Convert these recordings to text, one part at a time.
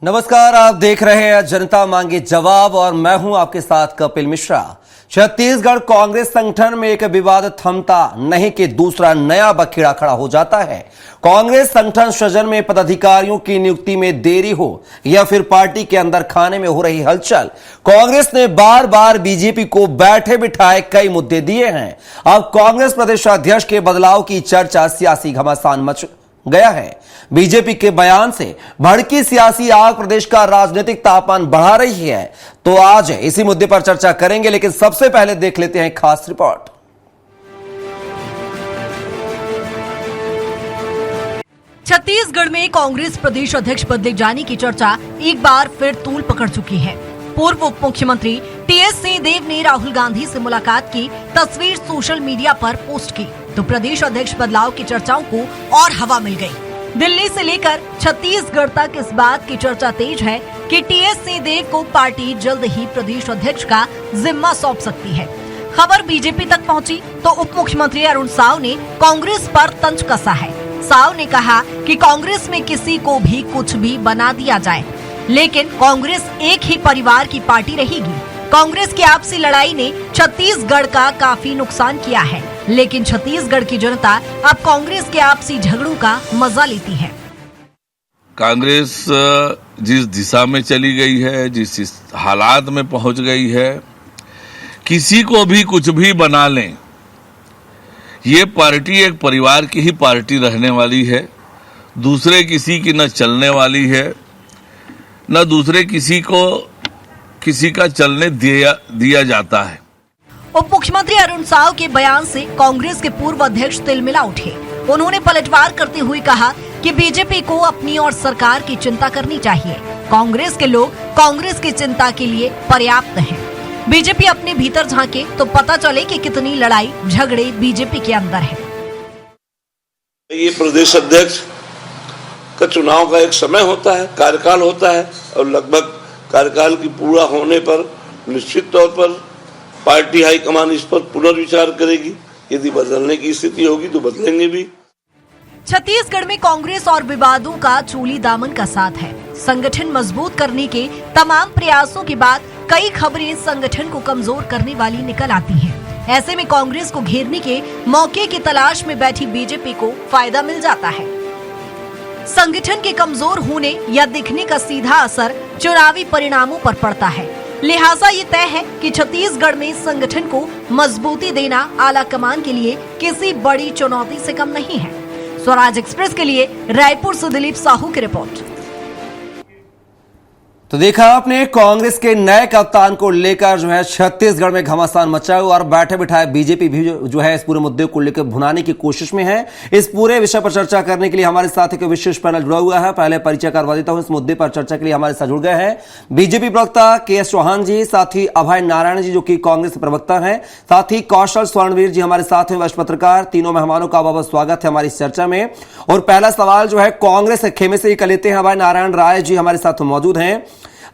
नमस्कार, आप देख रहे हैं जनता मांगे जवाब और मैं हूं आपके साथ कपिल मिश्रा। छत्तीसगढ़ कांग्रेस संगठन में एक विवाद थमता नहीं कि दूसरा नया बखेड़ा खड़ा हो जाता है। कांग्रेस संगठन सृजन में पदाधिकारियों की नियुक्ति में देरी हो या फिर पार्टी के अंदर खाने में हो रही हलचल, कांग्रेस ने बार बार बीजेपी को बैठे बिठाए कई मुद्दे दिए हैं। अब कांग्रेस प्रदेशाध्यक्ष के बदलाव की चर्चा सियासी घमासान मच गया है। बीजेपी के बयान से भड़की सियासी आग प्रदेश का राजनीतिक तापमान बढ़ा रही है। तो आज इसी मुद्दे पर चर्चा करेंगे, लेकिन सबसे पहले देख लेते हैं खास रिपोर्ट। छत्तीसगढ़ में कांग्रेस प्रदेश अध्यक्ष बदले जाने की चर्चा एक बार फिर तूल पकड़ चुकी है। पूर्व उप मुख्यमंत्री टीएस सिंहदेव ने राहुल गांधी से मुलाकात की तस्वीर सोशल मीडिया पर पोस्ट की तो प्रदेश अध्यक्ष बदलाव की चर्चाओं को और हवा मिल गई। दिल्ली से लेकर छत्तीसगढ़ तक इस बात की चर्चा तेज है कि टीएस सिंहदेव को पार्टी जल्द ही प्रदेश अध्यक्ष का जिम्मा सौंप सकती है। खबर बीजेपी तक पहुंची तो उप मुख्यमंत्री अरुण साव ने कांग्रेस पर तंज कसा है। साव ने कहा कि कांग्रेस में किसी को भी कुछ भी बना दिया जाए, लेकिन कांग्रेस एक ही परिवार की पार्टी रहेगी। कांग्रेस की आपसी लड़ाई ने छत्तीसगढ़ का काफी नुकसान किया है, लेकिन छत्तीसगढ़ की जनता अब कांग्रेस के आपसी झगड़ों का मजा लेती है। कांग्रेस जिस दिशा में चली गई है, जिस हालात में पहुंच गई है, किसी को भी कुछ भी बना लें, ये पार्टी एक परिवार की ही पार्टी रहने वाली है। दूसरे किसी की न चलने वाली है, न दूसरे किसी को किसी का चलने दिया जाता है। उप मुख्यमंत्री अरुण साव के बयान से कांग्रेस के पूर्व अध्यक्ष तिलमिला उठे। उन्होंने पलटवार करते हुए कहा कि बीजेपी को अपनी और सरकार की चिंता करनी चाहिए। कांग्रेस के लोग कांग्रेस की चिंता के लिए पर्याप्त हैं। बीजेपी अपने भीतर झांके तो पता चले कि कितनी लड़ाई झगड़े बीजेपी के अंदर है। ये प्रदेश अध्यक्ष का चुनाव का एक समय होता है, कार्यकाल होता है, और लगभग कार्यकाल की पूरा होने पर निश्चित तौर पर पार्टी हाईकमान इस पर पुनर्विचार करेगी। यदि बदलने की स्थिति होगी तो बदलेंगे भी। छत्तीसगढ़ में कांग्रेस और विवादों का चोली दामन का साथ है। संगठन मजबूत करने के तमाम प्रयासों के बाद कई खबरें संगठन को कमजोर करने वाली निकल आती हैं। ऐसे में कांग्रेस को घेरने के मौके की तलाश में बैठी बीजेपी को फायदा मिल जाता है। संगठन के कमजोर होने या दिखने का सीधा असर चुनावी परिणामों पर पड़ता है। लिहाजा ये तय है कि छत्तीसगढ़ में संगठन को मजबूती देना आला कमान के लिए किसी बड़ी चुनौती से कम नहीं है। स्वराज एक्सप्रेस के लिए रायपुर से दिलीप साहू की रिपोर्ट। तो देखा आपने, कांग्रेस के नए कप्तान को लेकर जो है छत्तीसगढ़ में घमासान मचा हुआ और बैठे बिठाए बीजेपी भी जो है इस पूरे मुद्दे को लेकर भुनाने की कोशिश में है। इस पूरे विषय पर चर्चा करने के लिए हमारे साथ एक विशेष पैनल जुड़ा हुआ है। पहले परिचय करवा देता हूं। इस मुद्दे पर चर्चा के लिए हमारे साथ जुड़ गए हैं बीजेपी प्रवक्ता के.एस. चौहान जी, साथ ही अभय नारायण जी जो कि कांग्रेस प्रवक्ता है, साथ ही कौशल स्वर्णवीर जी हमारे साथ हैं, वरिष्ठ पत्रकार। तीनों मेहमानों का बहुत स्वागत है हमारी इस चर्चा में। और पहला सवाल जो है कांग्रेस के खेमे से ही कर लेते हैं। अभय नारायण राय जी हमारे साथ मौजूद हैं।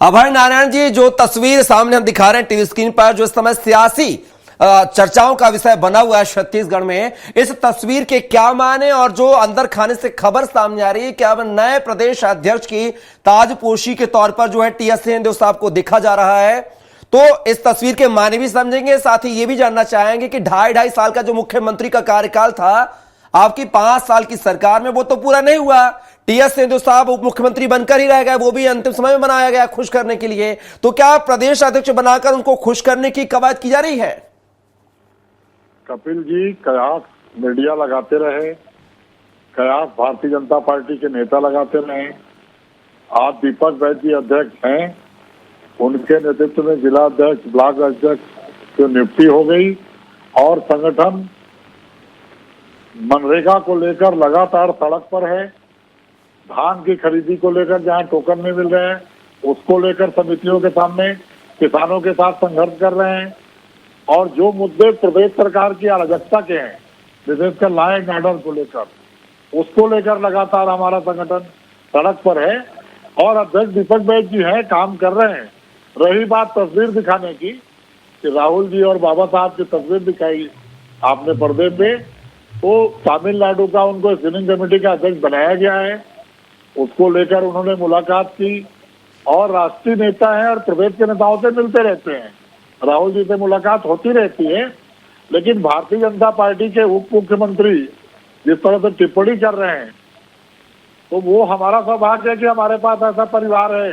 अभय नारायण जी, जो तस्वीर सामने हम दिखा रहे हैं टीवी स्क्रीन पर, जो इस समय सियासी चर्चाओं का विषय बना हुआ है छत्तीसगढ़ में, इस तस्वीर के क्या माने और जो अंदर खाने से खबर सामने आ रही है, क्या नए प्रदेश अध्यक्ष की ताजपोशी के तौर पर जो है टीएस सिंहदेव साहब को देखा जा रहा है, तो इस तस्वीर के माने भी समझेंगे। साथ ही ये भी जानना चाहेंगे कि 2.5 साल का जो मुख्यमंत्री का कार्यकाल था आपकी 5 साल की सरकार में, वो तो पूरा नहीं हुआ। टीएस सिंहदेव साहब उप मुख्यमंत्री बनकर ही रह गए, वो भी अंतिम समय में बनाया गया खुश करने के लिए। तो क्या प्रदेश अध्यक्ष बनाकर उनको खुश करने की कवायद की जा रही है? कपिल जी, कयास मीडिया लगाते रहे, कयास भारतीय जनता पार्टी के नेता लगाते रहे। आज दीपक बैद जी अध्यक्ष हैं, उनके नेतृत्व में जिला अध्यक्ष, ब्लॉक अध्यक्ष की नियुक्ति हो गई और संगठन मनरेगा को लेकर लगातार सड़क पर है। धान की खरीदी को लेकर जहां टोकन नहीं मिल रहे हैं, उसको लेकर समितियों के सामने किसानों के साथ संघर्ष कर रहे हैं। और जो मुद्दे प्रदेश सरकार की अराजकता के हैं, विशेषकर लॉ एंड ऑर्डर को लेकर, उसको लेकर लगातार हमारा संगठन सड़क पर है। और अध्यक्ष दीपक बैद जी हैं, काम कर रहे हैं। रही बात तस्वीर दिखाने की, कि राहुल जी और बाबा साहब की तस्वीर दिखाई आपने पर्दे पे, तो तमिलनाडु का उनको स्क्रीनिंग कमेटी का अध्यक्ष बनाया गया है। उसको लेकर उन्होंने मुलाकात की और राष्ट्रीय नेता हैं और प्रदेश के नेताओं से मिलते रहते हैं, राहुल जी से मुलाकात होती रहती है। लेकिन भारतीय जनता पार्टी के उप मुख्यमंत्री जिस तरह से टिप्पणी कर रहे हैं, तो वो हमारा सौभाग्य है कि हमारे पास ऐसा परिवार है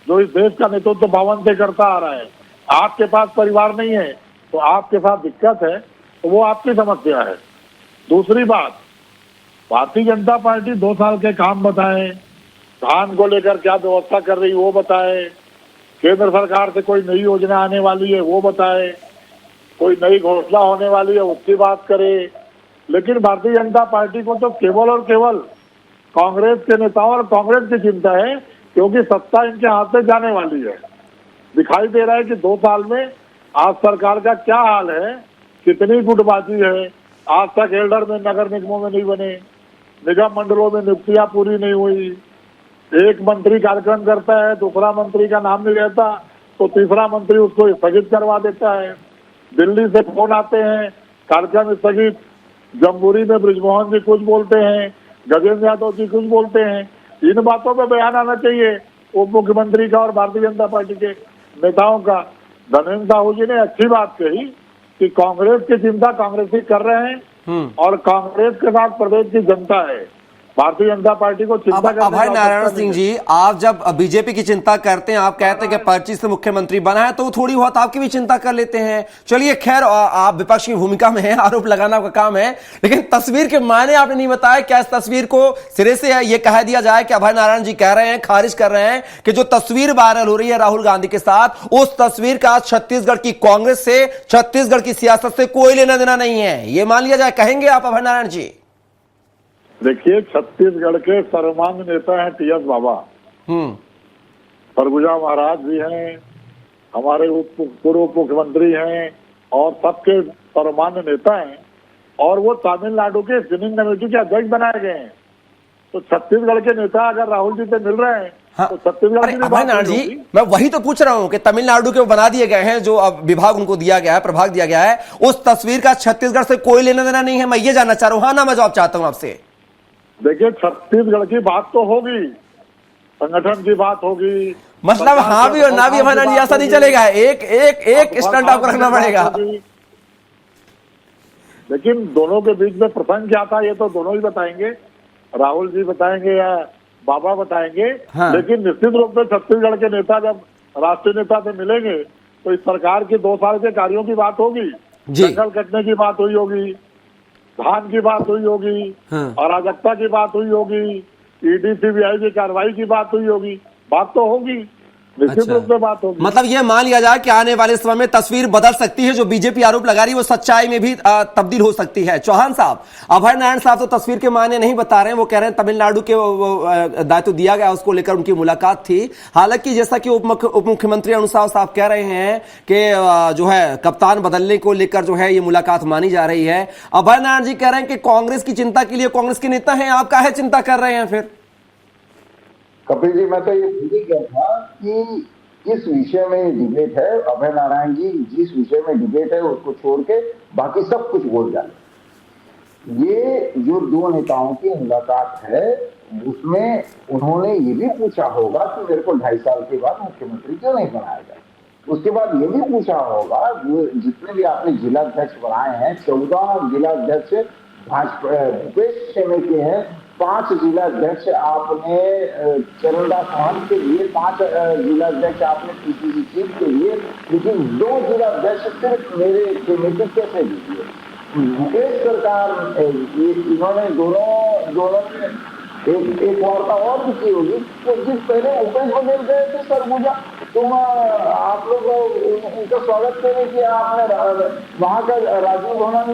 जो इस देश का नेतृत्व भवन से करता आ रहा है। आपके पास परिवार नहीं है तो आपके साथ दिक्कत है, तो वो आपकी समस्या है। दूसरी बात, भारतीय जनता पार्टी 2 साल के काम बताए, धान को लेकर क्या व्यवस्था कर रही वो बताए, केंद्र सरकार से कोई नई योजना आने वाली है वो बताए, कोई नई घोषणा होने वाली है उसकी बात करे। लेकिन भारतीय जनता पार्टी को तो केवल और केवल कांग्रेस के नेताओं और कांग्रेस की चिंता है, क्योंकि सत्ता इनके हाथ से जाने वाली है। दिखाई दे रहा है कि 2 साल में आज सरकार का क्या हाल है, कितनी गुटबाजी है। आज तक एल्डर में नगर निगमों में नहीं बने, निगम मंडलों में नियुक्तियां पूरी नहीं हुई। एक मंत्री कार्यक्रम करता है, दूसरा मंत्री का नाम नहीं रहता तो तीसरा मंत्री उसको स्थगित करवा देता है। दिल्ली से फोन आते हैं, कार्यक्रम स्थगित। जम्बूरी में बृजमोहन जी कुछ बोलते हैं, गजेंद्र यादव जी कुछ बोलते हैं। इन बातों पर बयान आना चाहिए उप मुख्यमंत्री का और भारतीय जनता पार्टी के नेताओं का। धर्मेंद्र साहू जी ने अच्छी बात कही कि कांग्रेस की चिंता कांग्रेसी कर रहे हैं और कांग्रेस के साथ प्रदेश की जनता है। भारतीय जनता पार्टी को चिंता करने अभय नारायण सिंह जी, आप जब बीजेपी की चिंता करते हैं, आप कहते हैं कि पर्ची से मुख्यमंत्री बना है, तो थोड़ी बहुत आपकी भी चिंता कर लेते हैं। चलिए खैर, आप विपक्ष की भूमिका में हैं, आरोप लगाना आपका काम है, लेकिन तस्वीर के मायने आपने नहीं बताया। क्या इस तस्वीर को सिरे से ये कह दिया जाए कि अभय नारायण जी कह रहे हैं, खारिज कर रहे हैं कि जो तस्वीर वायरल हो रही है राहुल गांधी के साथ, उस तस्वीर का छत्तीसगढ़ की कांग्रेस से, छत्तीसगढ़ की सियासत से कोई लेना देना नहीं है, ये मान लिया जाए? कहेंगे आप अभय नारायण जी? देखिए, छत्तीसगढ़ के सर्वमान्य नेता हैं टीएस बाबा, सरगुजा महाराज जी हैं, हमारे पूर्व मुख्यमंत्री हैं और सबके सर्वमान्य नेता हैं। और वो तमिलनाडु के स्क्रीनिंग कमेटी के अध्यक्ष बनाए गए हैं। तो छत्तीसगढ़ के नेता अगर राहुल जी से मिल रहे हैं, हाँ। तो छत्तीसगढ़ की अभय नारायण जी, मैं वही तो पूछ रहा हूं कि तमिलनाडु के वो बना दिए गए हैं, जो अब विभाग उनको दिया गया है, प्रभाग दिया गया है, उस तस्वीर का छत्तीसगढ़ से कोई लेना देना नहीं है। मैं ये जानना चाह रहा हूं, हाँ ना मैं जवाब चाहता हूं आपसे। देखिए, छत्तीसगढ़ की बात तो होगी, संगठन की बात होगी, मतलब हाँ भी और ना भी अभय नारायण जी, ऐसा नहीं चलेगा। एक स्टैंड आपको रखना पड़ेगा। लेकिन दोनों के बीच में प्रसंग क्या था ये तो दोनों ही बताएंगे, राहुल जी बताएंगे या बाबा बताएंगे। हाँ। लेकिन निश्चित रूप से छत्तीसगढ़ के नेता जब राष्ट्रीय नेता से मिलेंगे तो इस सरकार के 2 साल के कार्यों की बात होगी, जंगल कटने की बात हुई होगी, धान की बात हुई होगी, अराजकता की बात हुई होगी, ईडी सीबीआई की कार्रवाई की बात हुई होगी। बात तो होगी, निश्चित रूप से बात होगी। मतलब ये मान लिया जाए कि आने वाले समय में तस्वीर बदल सकती है, जो बीजेपी आरोप लगा रही है वो सच्चाई में भी तब्दील हो सकती है। चौहान साहब, अभय नारायण साहब तो तस्वीर के मायने नहीं बता रहे हैं, वो कह रहे हैं तमिलनाडु के दायित्व दिया गया, उसको लेकर उनकी मुलाकात थी। हालांकि जैसा कि उप मुख्यमंत्री अनुसार साहब कह रहे हैं कि जो है कप्तान बदलने को लेकर जो है ये मुलाकात मानी जा रही है। अभय नारायण जी कह रहे हैं कि कांग्रेस की चिंता के लिए कांग्रेस के नेता हैं, आप काहे चिंता कर रहे हैं फिर? कपिल जी, मैं तो ये भूल ही गया था कि किस विषय में डिबेट है। अभय नारायण जी जिस विषय में डिबेट है उसको छोड़ के बाकी सब कुछ बोल डाले। ये जो 2 नेताओं की मुलाकात है उसमें उन्होंने ये भी पूछा होगा कि मेरे को 2.5 साल के बाद मुख्यमंत्री क्यों नहीं बनाया जाए। उसके बाद ये भी पूछा होगा, जितने भी आपने जिलाध्यक्ष बनाए हैं, 14 जिलाध्यक्ष भाजपा भूपेश सेना के हैं, 5 जिलाध्यक्ष आपने चरणदास महंत के लिए, 5 जिलाध्यक्ष आपने पीसीसी चीफ के लिए, लेकिन 2 जिलाध्यक्ष सिर्फ मेरे कमेटी कैसे दीजिए। भूपेश सरकार इन्होंने दोनों ने एक वार्ता और भी की होगी। तो जिस पहले भूपेश बघेल गए थे सरगुजा, तुम आप लोग उनका स्वागत करने के आपने वहां का राजीव भवन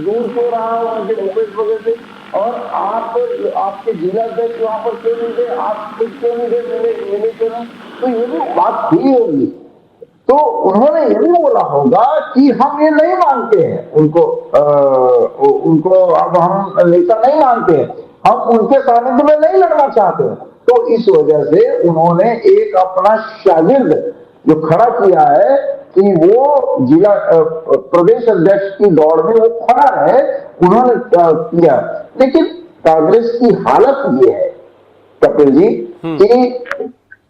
दूर क्यों रहा उनके भूपेश बघेल से, और आप आपके जिलाध्यक्ष वहां पर क्यों नहीं गए, आप खुद क्यों नहीं गए, मिले क्यों नहीं। तो ये भी बात हुई होगी। तो उन्होंने ये भी बोला होगा कि हम ये नहीं मानते हैं, उनको अब हम नेता नहीं मानते हैं, हम उनके सानिध्य में नहीं लड़ना चाहते हैं। तो इस वजह से उन्होंने एक अपना शागिर्द जो खड़ा किया है कि वो जिला प्रदेश अध्यक्ष की दौड़ में वो खड़ा है, उन्होंने किया। लेकिन कांग्रेस की हालत ये है कपिल जी कि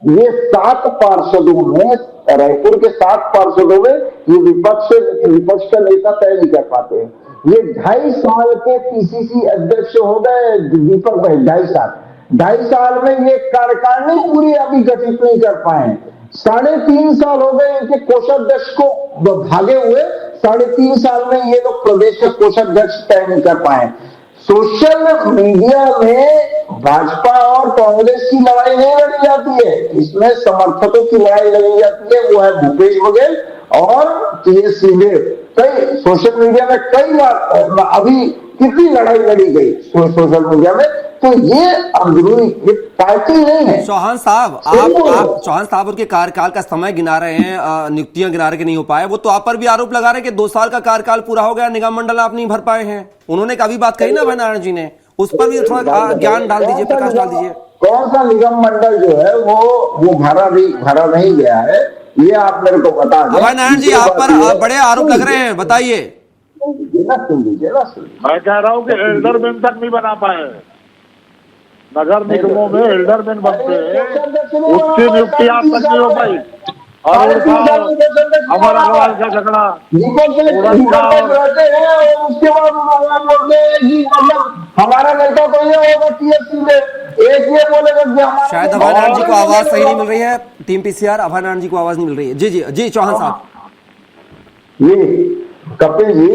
ये 7 पार्षदों में, रायपुर के 7 पार्षदों में ये विपक्ष का नेता तय नहीं कर पाते हैं। ये 2.5 साल के पीसीसी अध्यक्ष हो गए दीपक भाई, 2.5 साल में ये कार्यकारिणी पूरी अभी गठित नहीं कर पाए। 3.5 साल हो गए इनके कोषाध्यक्ष को भागे हुए, 3.5 साल में ये लोग प्रदेश के कोषाध्यक्ष तय नहीं कर पाए। सोशल मीडिया में भाजपा और कांग्रेस की लड़ाई नहीं लड़ी जाती है, इसमें समर्थकों की लड़ाई लड़ी जाती है। वो है भूपेश बघेल और टीएस सिंहदेव। कई सोशल मीडिया में कई बार अभी कितनी लड़ाई लड़ी गई सोशल मीडिया में, तो ये अंदरूनी, ये पार्टी नहीं है। चौहान साहब, आप चौहान साहब उनके कार्यकाल का समय गिना रहे हैं, नियुक्तियां गिना रहे कि नहीं हो पाए, वो तो आप पर भी आरोप लगा रहे हैं कि 2 साल का कार्यकाल पूरा हो गया, निगम मंडल आप नहीं भर पाए हैं। उन्होंने कभी बात कही ना अभय नारायण जी ने, उस पर भी थोड़ा ज्ञान डाल दीजिए, प्रकाश डाल दीजिए। कौन सा निगम मंडल जो है वो भरा नहीं गया है, ये आप मेरे को बता दें। अभय नारायण जी, आप पर बड़े आरोप लग रहे हैं, बताइए। सुन लीजिए ना। मैं कह रहा हूँ कि एल्डरमैन तक नहीं बना पाए। नगर निगमों में एल्डरमैन बनते हैं, उसकी नियुक्ति आप तक नहीं हो पाई। और अमर अग्रवाल का झगड़ा, उसके बाद बोलते हैं कि मतलब हमारा लड़का कोई नहीं होगा टीएससी में, एक ये बोलेगा कि हमारा। शायद अभय नारायण जी को आवाज सही नहीं मिल रही है, टीम पीसीआर अभय नारायण जी को आवाज नहीं मिल रही है। जी चौहान साहब। ये कपिल जी,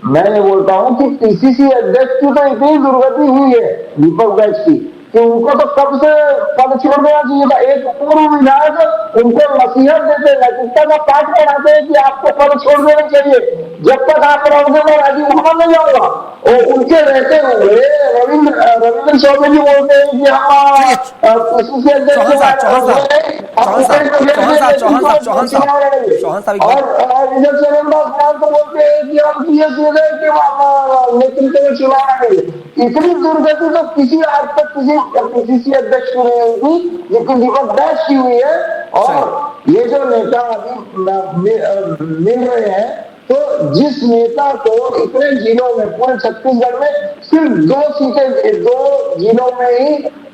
मैं ये बोलता हूं कि पीसीसी अध्यक्ष की तो इतनी दुर्गति हुई है दीपक बैच की कि उनको तो कब से पद छोड़ देना चाहिए था। एक पूर्व विधायक उनको नसीहत देते, नैतिकता का पाठ पढ़ाते हैं कि आपको पद छोड़ देना चाहिए, जब तक आप रहोगे मैं राजीव भवन में जाऊंगा। और उनके रहते हुए रविंद्र चौबे जी बोलते हैं कि हम पीसीसी अध्यक्ष और विजय चरण तो बोलते हैं कि हम पीएससी के नेतृत्व में चुनाव लड़ेंगे। इतनी दुर्गति तो किसी आज तक किसी पीसीसी अध्यक्ष की नहीं हुई, लेकिन दीपक बैच की हुई है। और ये जो नेता अभी मिल रहे हैं, तो जिस नेता को इतने जिलों में, पूरे छत्तीसगढ़ में सिर्फ 2 सीटें, 2 जिलों में ही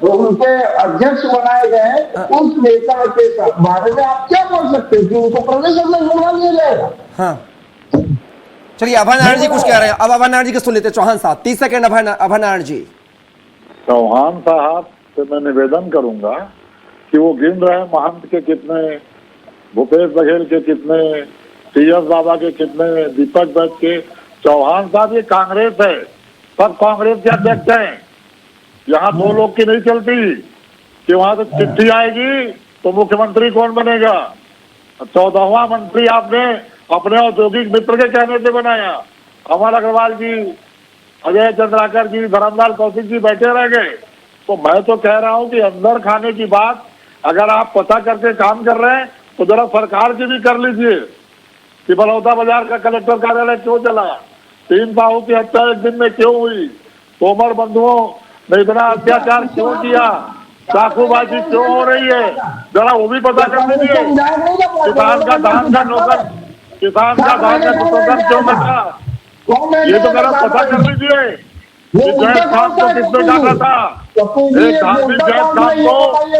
उनके अध्यक्ष बनाए गए हैं, उस नेता के बारे में आप क्या बोल सकते हैं कि उनको प्रदेश अध्यक्ष बना दिया जाएगा? हाँ, चलिए अभय नारायण जी कुछ कह रहे हैं, अब अभय नारायण जी को सुन लेते हैं। चौहान साहब 30 सेकंड। अभय नारायण जी। चौहान साहब से मैं निवेदन करूंगा कि वो गिन रहे हैं महंत के कितने, भूपेश बघेल के कितने, टीएस बाबा के कितने, दीपक बैच के। चौहान साहब ये कांग्रेस है, सब कांग्रेस के अध्यक्ष हैं। यहाँ 2 लोग की नहीं चलती कि वहां से चिट्ठी आएगी तो मुख्यमंत्री कौन बनेगा। 14वां मंत्री आपने अपने औद्योगिक मित्र के कहने से बनाया। अमर अग्रवाल जी, अजय चंद्राकर जी, धर्मलाल कौशिक जी बैठे रह गए। तो मैं तो कह रहा हूं कि अंदर खाने की बात अगर आप पता करके काम कर रहे हैं तो जरा सरकार की भी कर लीजिए कि बलौदा बाजार का कलेक्टर कार्यालय क्यों चला, 3 साहू की हत्या एक दिन में क्यों हुई, तोमर बंधुओं ने इतना अत्याचार क्यों किया, चाकूबाजी क्यों हो रही है, जरा वो भी पता कर लीजिए। किसान का धान का नौकर क्यों बचा, ये तो जरा पता कर लीजिए। जैद खान को किसने डाला था, एक धार्मिक जैद खान को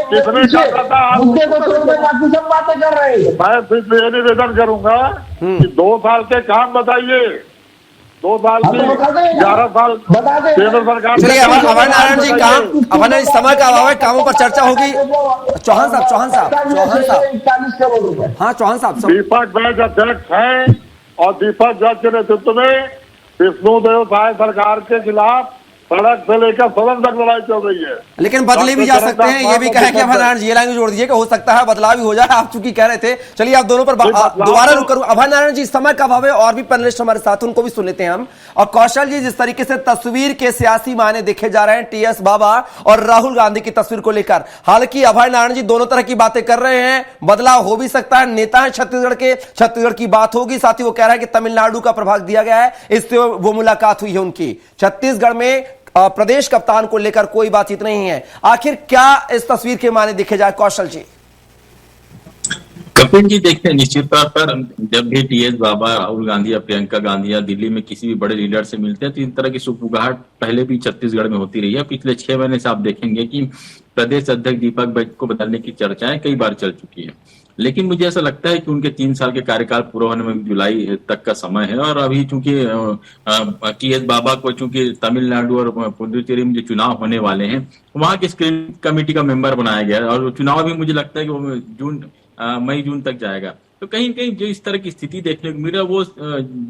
किसने डाला था। मैं सिर्फ ये निवेदन करूंगा कि 2 साल के काम बताइए, 2 साल की 11 साल केंद्र सरकार। चलिए अभय नारायण जी, अभय नारायण समय का अभाव है, कामों पर चर्चा होगी। चौहान साहब। हाँ चौहान साहब। दीपक बैच अध्यक्ष हैं और दीपक बैच के नेतृत्व में विष्णुदेव साय सरकार के खिलाफ सड़क से लेकर सदन तक लड़ाई चल रही है। लेकिन बदले भी जा सकते हैं, ये भी कहें कि अभय नारायण जी, ये लाइन जोड़ दीजिए कि हो सकता है बदलाव भी हो जाए। आप चूंकि कह रहे थे, चलिए आप दोनों पर दोबारा रुक करूं। अभय नारायण जी, समय का अभाव है, और भी पैनलिस्ट हमारे साथ, उनको भी सुन लेते हैं हम। और कौशल जी, जिस तरीके से तस्वीर के सियासी मायने देखे जा रहे हैं टीएस बाबा और राहुल गांधी की तस्वीर को लेकर, हालांकि अभय नारायण जी दोनों तरह की बातें कर रहे हैं, बदलाव हो भी सकता है, नेता है छत्तीसगढ़ की बात होगी। साथ ही वो कह रहा है कि तमिलनाडु का प्रभाग दिया गया है, इससे वो मुलाकात हुई है उनकी। छत्तीसगढ़ में प्रदेश कप्तान को लेकर कोई बातचीत नहीं है। आखिर क्या इस तस्वीर के माने देखे जाए, कौशल जी? कपिल जी, देखते हैं निश्चित तौर पर जब भी टीएस बाबा, राहुल गांधी या प्रियंका गांधी या दिल्ली में किसी भी बड़े लीडर से मिलते हैं तो इन तरह की सुगबुगाहट पहले भी छत्तीसगढ़ में होती रही है। पिछले 6 महीने से आप देखेंगे कि प्रदेश अध्यक्ष दीपक बैज को बदलने की चर्चाएं कई बार चल चुकी है। लेकिन मुझे ऐसा लगता है कि उनके 3 साल के कार्यकाल पूरा होने में जुलाई तक का समय है, और अभी चूंकि टीएस बाबा को चूंकि तमिलनाडु और पुडुचेरी में जो चुनाव होने वाले हैं, वहां की स्क्रीनिंग कमेटी का मेंबर बनाया गया है, और चुनाव भी मुझे लगता है कि वो मई जून तक जाएगा। तो कहीं कहीं जो इस तरह की स्थिति देखने को मिल रहा है, वो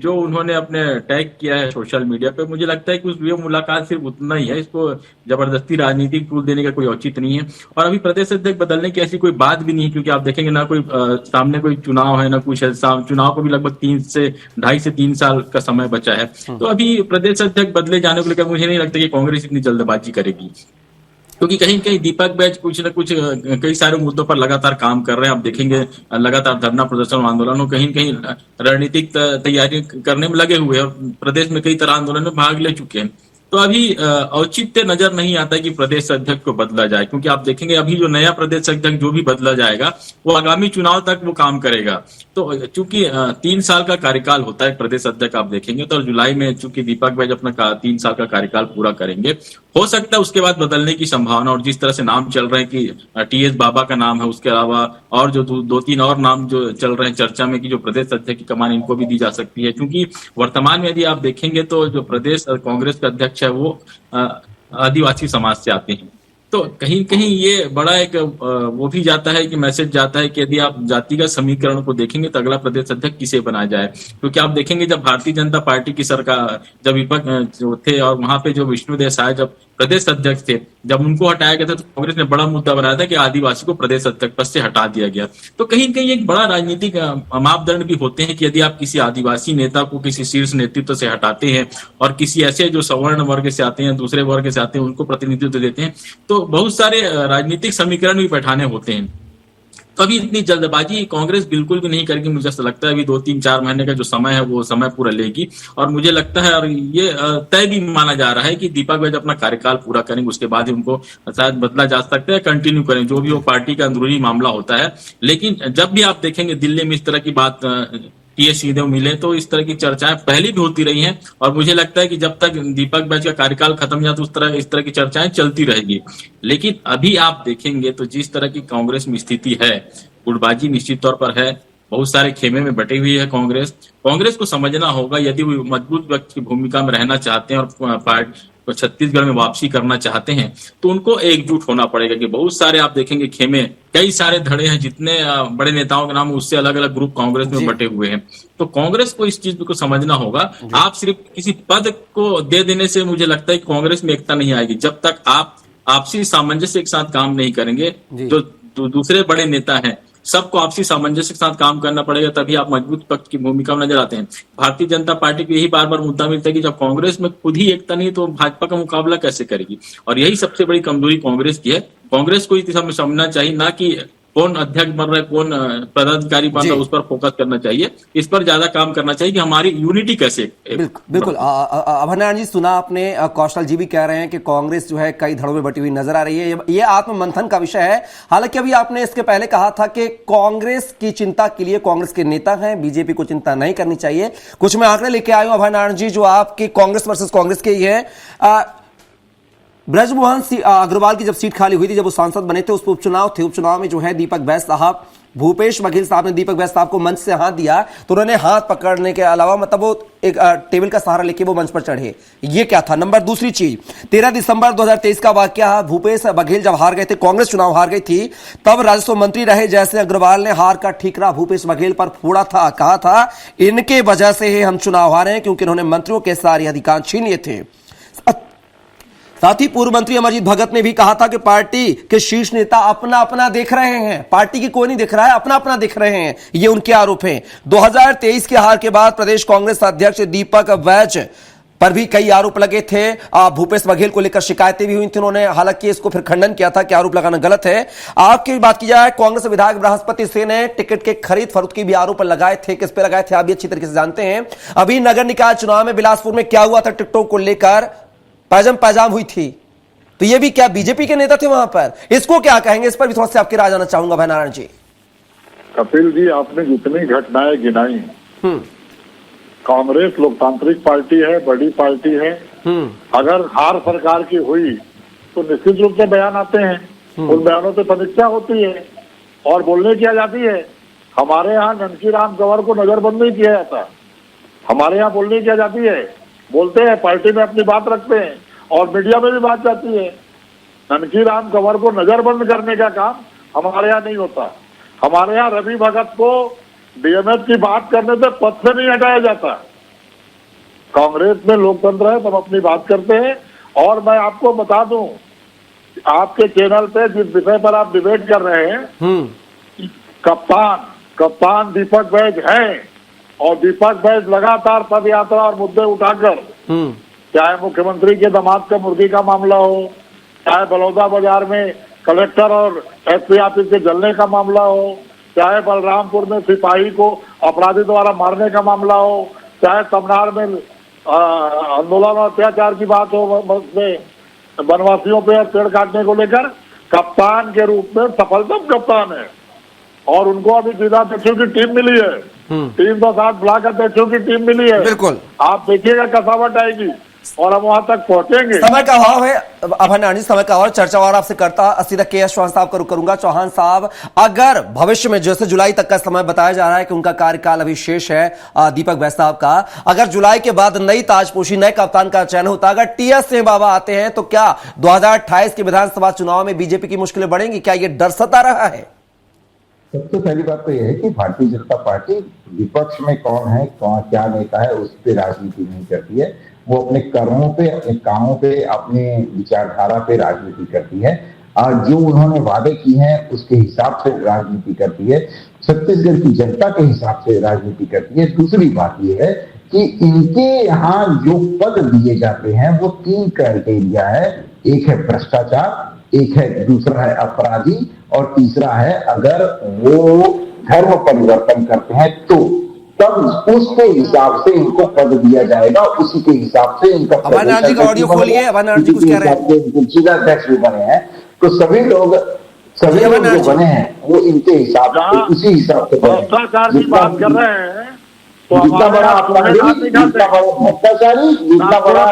जो उन्होंने अपने टैग किया है सोशल मीडिया पे, मुझे लगता है कि उस ये मुलाकात सिर्फ उतना ही है, इसको जबरदस्ती राजनीतिक टूल देने का कोई औचित्य नहीं है। और अभी प्रदेश अध्यक्ष बदलने की ऐसी कोई बात भी नहीं है, क्योंकि आप देखेंगे ना कोई सामने कोई चुनाव है ना कुछ है, चुनाव को भी लगभग 2.5 से 3 साल का समय बचा है। तो अभी प्रदेश अध्यक्ष बदले जाने को लेकर मुझे नहीं लगता कि कांग्रेस इतनी जल्दबाजी करेगी, क्योंकि कहीं कहीं दीपक बैज कुछ न कुछ कई सारे मुद्दों पर लगातार काम कर रहे हैं। आप देखेंगे लगातार धरना प्रदर्शन आंदोलन और कहीं कहीं रणनीतिक तैयारी करने में लगे हुए हैं, और प्रदेश में कई तरह आंदोलन में भाग ले चुके हैं। तो अभी औचित्य नजर नहीं आता कि प्रदेश अध्यक्ष को बदला जाए, क्योंकि आप देखेंगे अभी जो नया प्रदेश अध्यक्ष जो भी बदला जाएगा वो आगामी चुनाव तक वो काम करेगा। तो चूंकि 3 साल का कार्यकाल होता है प्रदेश अध्यक्ष, आप देखेंगे तो जुलाई में चूंकि दीपक बैज अपना 3 साल का कार्यकाल पूरा करेंगे, हो सकता है उसके बाद बदलने की संभावना, और जिस तरह से नाम चल रहे हैं कि टीएस बाबा का नाम है, उसके अलावा और जो 2-3 और नाम जो चल रहे हैं चर्चा में कि जो प्रदेश अध्यक्ष की कमान इनको भी दी जा सकती है, क्योंकि वर्तमान में यदि आप देखेंगे तो जो प्रदेश कांग्रेस का अध्यक्ष है वो आदिवासी समाज से आते हैं। तो कहीं कहीं ये बड़ा एक वो भी जाता है कि मैसेज जाता है कि यदि आप जातिगत समीकरण को देखेंगे तो अगला प्रदेश अध्यक्ष किसे बनाया जाए, क्योंकि आप देखेंगे जब भारतीय जनता पार्टी की सरकार जब विपक्ष थे और वहां पे जो विष्णु देसाई जब प्रदेश अध्यक्ष थे, जब उनको हटाया गया था तो कांग्रेस ने बड़ा मुद्दा बनाया था कि आदिवासी को प्रदेश अध्यक्ष पद से हटा दिया गया। तो कहीं कहीं एक बड़ा राजनीतिक मापदंड भी होते हैं कि यदि आप किसी आदिवासी नेता को किसी शीर्ष नेतृत्व से हटाते हैं और किसी ऐसे जो सवर्ण वर्ग से आते हैं, दूसरे वर्ग से आते हैं, उनको प्रतिनिधित्व देते हैं, तो बहुत सारे राजनीतिक समीकरण भी बैठाने होते हैं। तो अभी इतनी जल्दबाजी कांग्रेस बिल्कुल भी नहीं करेगी। मुझे ऐसा लगता है अभी 2-3-4 महीने का जो समय है वो समय पूरा लेगी, और मुझे लगता है और ये तय भी माना जा रहा है कि दीपक बैज अपना कार्यकाल पूरा करेंगे, उसके बाद ही उनको शायद बदला जा सकता है, कंटिन्यू करें जो भी वो पार्टी का अंदरूनी मामला होता है। लेकिन जब भी आप देखेंगे दिल्ली में इस तरह की बात टीएस सिंहदेव मिले तो इस तरह की चर्चाएं पहले भी होती रही हैं, और मुझे लगता है कि जब तक दीपक बैज का कार्यकाल खत्म या तो इस तरह की चर्चाएं चलती रहेगी। लेकिन अभी आप देखेंगे तो जिस तरह की कांग्रेस में स्थिति है, गुटबाजी निश्चित तौर पर है, बहुत सारे खेमे में बटी हुई है कांग्रेस को समझना होगा यदि वो मजबूत व्यक्ति की भूमिका में रहना चाहते हैं और पार्टी को छत्तीसगढ़ में वापसी करना चाहते हैं तो उनको एकजुट होना पड़ेगा। कि बहुत सारे आप देखेंगे खेमे, कई सारे धड़े हैं, जितने बड़े नेताओं के नाम उससे अलग अलग ग्रुप कांग्रेस में बटे हुए हैं। तो कांग्रेस को इस चीज को समझना होगा। आप सिर्फ किसी पद को दे देने से मुझे लगता है कि कांग्रेस में एकता नहीं आएगी जब तक आप आपसी सामंजस्य के साथ काम नहीं करेंगे। जो दूसरे बड़े नेता हैं सबको आपसी सामंजस्य के साथ काम करना पड़ेगा, तभी आप मजबूत पक्ष की भूमिका में नजर आते हैं। भारतीय जनता पार्टी को यही बार बार मुद्दा मिलता है कि जब कांग्रेस में खुद ही एकता नहीं तो भाजपा का मुकाबला कैसे करेगी, और यही सबसे बड़ी कमजोरी कांग्रेस की है। कांग्रेस को इस दिशा में समझना चाहिए, ना कि कौन अध्यक्ष बन रहा है, कौन पदाधिकारी बन रहा है, उस पर फोकस करना चाहिए। इस पर ज्यादा काम करना चाहिए कि हमारी यूनिटी कैसे। बिल्कुल अभयनारायण जी, सुना आपने, कौशल जी भी कह रहे हैं कि कांग्रेस जो है कई धड़ों में बटी हुई नजर आ रही है। ये आत्ममंथन का विषय है। हालांकि अभी आपने इसके पहले कहा था कि कांग्रेस की चिंता के लिए कांग्रेस के नेता हैं, बीजेपी को चिंता नहीं करनी चाहिए। कुछ मैं आंकड़े लेके आया हूं अभयनारायण जी, जो आपकी कांग्रेस वर्सेस कांग्रेस के ही है। ब्रजमोहन अग्रवाल की जब सीट खाली हुई थी, जब वो सांसद बने थे, उस पर उपचुनाव में जो है दीपक बैज साहब, भूपेश बघेल साहब ने दीपक बैज साहब को मंच से हाथ दिया, तो उन्होंने हाथ पकड़ने के अलावा मतलब वो एक टेबल का सहारा लेके वो मंच पर चढ़े। ये क्या था? नंबर दूसरी चीज, 13 दिसंबर 2023 का वाकया, भूपेश बघेल जब हार गए थे, कांग्रेस चुनाव हार गई थी, तब राजस्व मंत्री रहे जयसिंह अग्रवाल ने हार का ठीकरा भूपेश बघेल पर फोड़ा था। कहा था इनके वजह से ही हम चुनाव हारे हैं, क्योंकि इन्होंने मंत्रियों के सारे अधिकार छीन लिए थे। साथ ही पूर्व मंत्री अमरजीत भगत ने भी कहा था कि पार्टी के शीर्ष नेता अपना अपना देख रहे हैं, पार्टी की कोई नहीं दिख रहा है, अपना अपना दिख रहे हैं। ये उनके आरोप हैं। 2023 के हार के बाद प्रदेश कांग्रेस अध्यक्ष दीपक बैज पर भी कई आरोप लगे थे। भूपेश बघेल को लेकर शिकायतें भी हुई थी उन्होंने, हालांकि इसको फिर खंडन किया था कि आरोप लगाना गलत है। आपकी बात की जाए, कांग्रेस विधायक बृहस्पति सिंह ने टिकट के खरीद फरोख्त के भी आरोप लगाए थे। किस पे लगाए थे आप भी अच्छी तरीके से जानते हैं। अभी नगर निकाय चुनाव में बिलासपुर में क्या हुआ था, टिकटों को लेकर पैजाम हुई थी, तो ये भी क्या बीजेपी के नेता थे वहां पर? इसको क्या कहेंगे? इस पर भी थोड़ा सा आपकी राय जानना चाहूंगा अभयनारायण जी। कपिल जी, आपने जितनी घटनाएं गिनाई, कांग्रेस लोकतांत्रिक पार्टी है, बड़ी पार्टी है। अगर हार सरकार की हुई तो निश्चित रूप से बयान आते हैं। उन बयानों से समीक्षा होती है और बोलने की आजादी है। हमारे यहाँ ननकी राम कंवर को नजरबंद नहीं किया जाता। हमारे यहाँ बोलने की आजादी है, बोलते हैं, पार्टी में अपनी बात रखते हैं और मीडिया में भी बात जाती है। ननकी राम कंवर को नजरबंद करने का काम हमारे यहाँ नहीं होता। हमारे यहाँ रवि भगत को डीएमएफ की बात करने से पद से नहीं हटाया जाता। कांग्रेस में लोकतंत्र है, सब अपनी बात करते हैं। और मैं आपको बता दूं, आपके चैनल पे जिस विषय पर आप डिबेट कर रहे हैं, कप्तान दीपक बैज है और दीपक बैज लगातार पद यात्रा और मुद्दे उठाकर, चाहे मुख्यमंत्री के दामाद का मुर्गी का मामला हो, चाहे बलौदा बाजार में कलेक्टर और एसपी ऑफिस के जलने का मामला हो, चाहे बलरामपुर में सिपाही को अपराधी द्वारा मारने का मामला हो, चाहे तमनार में आंदोलन और अत्याचार की बात हो, में वनवासियों पे पेड़ काटने को लेकर, कप्तान के रूप में सफलतम कप्तान है। और उनको अभी जिला अध्यक्षों की टीम मिली है, 360 ब्लॉक अध्यक्षों की टीम मिली है। बिल्कुल, आप देखिएगा कसावट आएगी और हम वहां तक पहुंचेंगे। समय का अभाव है अभय नारायण जी, समय का और चर्चा और आपसे करता सीधा के चौहान साहब का रुख करूंगा। चौहान साहब, अगर भविष्य में जैसे जुलाई तक का समय बताया जा रहा है कि उनका कार्यकाल अभी शेष है दीपक बैज साहब का, अगर जुलाई के बाद नई ताजपोशी नए कप्तान का चयन होता, अगर टीएस सिंह बाबा आते हैं, तो क्या 2028 के विधानसभा चुनाव में बीजेपी की मुश्किलें बढ़ेंगी? क्या यह डर सता रहा है? सबसे पहली बात तो यह है कि भारतीय जनता पार्टी विपक्ष में कौन है, कौन क्या नेता है, उस पर राजनीति नहीं करती है। वो अपने कर्मों पे, अपने कामों पे, अपने विचारधारा पे राजनीति करती है और जो उन्होंने वादे की हैं उसके हिसाब से राजनीति करती है, छत्तीसगढ़ की जनता के हिसाब से राजनीति करती है। दूसरी बात यह है कि इनके यहाँ जो पद दिए जाते हैं वो 3 क्राइटेरिया है। एक है भ्रष्टाचार, एक है, दूसरा है अपराधी और तीसरा है अगर वो धर्म परिवर्तन करते हैं तो तब उसके हिसाब से इनको पद दिया जाएगा, उसी के हिसाब से इनका अभय जी का ऑडियो खोलिए। अभय जी कुछ कह रहे हैं, जिला अध्यक्ष भी बने हैं, तो सभी लोग जो बने हैं वो इनके हिसाब से, उसी हिसाब से भ्रष्टाचार की बात कर रहे हैं तो जितना बड़ा अपराधी, जितना बड़ा भ्रष्टाचारी, जितना बड़ा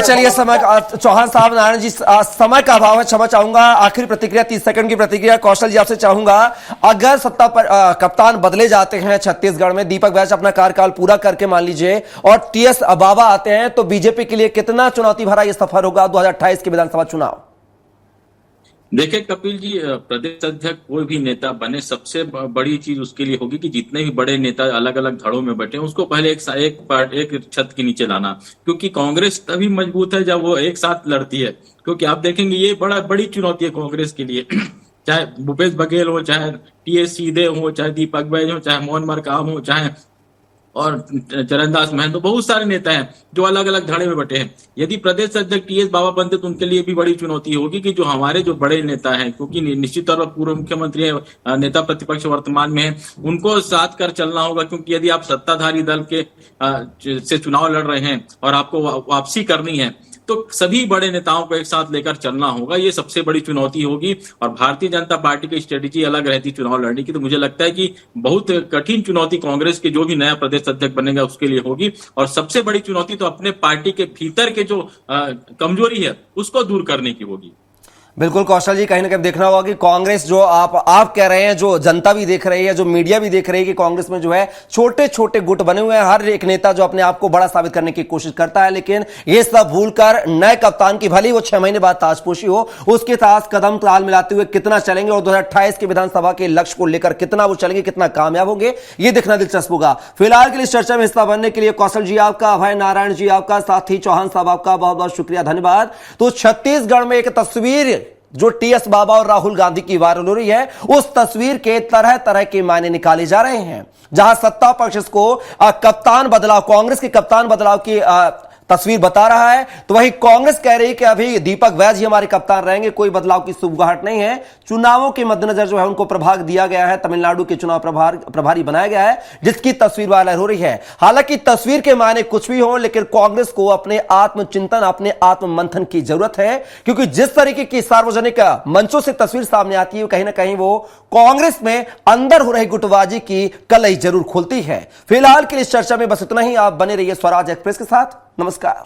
चलिए समय चौहान साहब, नारायण जी, समय का अभाव है, क्षमा चाहूंगा। आखिरी प्रतिक्रिया, 30 सेकंड की प्रतिक्रिया कौशल जी आपसे चाहूंगा। अगर सत्ता पर कप्तान बदले जाते हैं छत्तीसगढ़ में, दीपक बैज अपना कार्यकाल पूरा करके मान लीजिए और टीएस बाबा आते हैं, तो बीजेपी के लिए कितना चुनौती भरा यह सफर होगा 2028 के विधानसभा चुनाव? देखिए कपिल जी, प्रदेश अध्यक्ष कोई भी नेता बने, सबसे बड़ी चीज उसके लिए होगी कि जितने भी बड़े नेता अलग अलग धड़ों में बैठे हैं उसको पहले एक छत के नीचे लाना, क्योंकि कांग्रेस तभी मजबूत है जब वो एक साथ लड़ती है। क्योंकि आप देखेंगे ये बड़ी चुनौती है कांग्रेस के लिए, चाहे भूपेश बघेल हो, चाहे टीएस सिंहदेव हो, चाहे दीपक बैज हो, चाहे मोहन मरकाम हो, चाहे और चरणदास महतो, बहुत सारे नेता हैं जो अलग अलग धड़े में बैठे हैं। यदि प्रदेश अध्यक्ष टीएस बाबा बनते तो उनके लिए भी बड़ी चुनौती होगी कि जो हमारे जो बड़े नेता हैं, क्योंकि निश्चित तौर पर पूर्व मुख्यमंत्री है, नेता प्रतिपक्ष वर्तमान में है, उनको साथ कर चलना होगा। क्योंकि यदि आप सत्ताधारी दल के से चुनाव लड़ रहे हैं और आपको वापसी करनी है तो सभी बड़े नेताओं को एक साथ लेकर चलना होगा। ये सबसे बड़ी चुनौती होगी और भारतीय जनता पार्टी की स्ट्रेटेजी अलग रहती चुनाव लड़ने की। तो मुझे लगता है कि बहुत कठिन चुनौती कांग्रेस के जो भी नया प्रदेश अध्यक्ष बनेगा उसके लिए होगी। और सबसे बड़ी चुनौती तो अपने पार्टी के भीतर के जो कमजोरी है उसको दूर करने की होगी। बिल्कुल कौशल जी, कहीं ना कहीं देखना होगा कि कांग्रेस जो आप कह रहे हैं, जो जनता भी देख रही है, जो मीडिया भी देख रही है कि कांग्रेस में जो है छोटे छोटे गुट बने हुए हैं। हर एक नेता जो अपने आप को बड़ा साबित करने की कोशिश करता है, लेकिन ये सब भूलकर नए कप्तान की भली वो 6 महीने बाद ताजपोशी हो, उसके साथ कदम ताल मिलाते हुए कितना चलेंगे और 2028 के विधानसभा के लक्ष्य को लेकर कितना वो चलेंगे, कितना कामयाब होंगे, ये देखना दिलचस्प होगा। फिलहाल के लिए चर्चा में हिस्सा बनने के लिए कौशल जी आपका, अभय नारायण जी आपका, साथ ही चौहान साहब आपका बहुत बहुत शुक्रिया, धन्यवाद। तो छत्तीसगढ़ में एक तस्वीर जो टीएस बाबा और राहुल गांधी की वायरल हो रही है, उस तस्वीर के तरह तरह के मायने निकाले जा रहे हैं। जहां सत्ता पक्ष को कप्तान बदलाव, कांग्रेस के कप्तान बदलाव की तस्वीर बता रहा है, तो वही कांग्रेस कह रही है कि अभी दीपक बैज ही हमारे कप्तान रहेंगे, कोई बदलाव की सुगबुगाहट नहीं है। चुनावों के मद्देनजर जो है उनको प्रभाग दिया गया है, तमिलनाडु के चुनाव प्रभारी बनाया गया है, जिसकी तस्वीर वायरल हो रही है। हालांकि तस्वीर के मायने कुछ भी हो, लेकिन कांग्रेस को अपने आत्मचिंतन, अपने आत्ममंथन की जरूरत है, क्योंकि जिस तरीके की सार्वजनिक मंचों से तस्वीर सामने आती है, कहीं ना कहीं वो कांग्रेस में अंदर हो रही गुटबाजी की कलई जरूर खोलती है। फिलहाल के लिए इस चर्चा में बस इतना ही। आप बने रहिए स्वराज एक्सप्रेस के साथ। नमस्कार।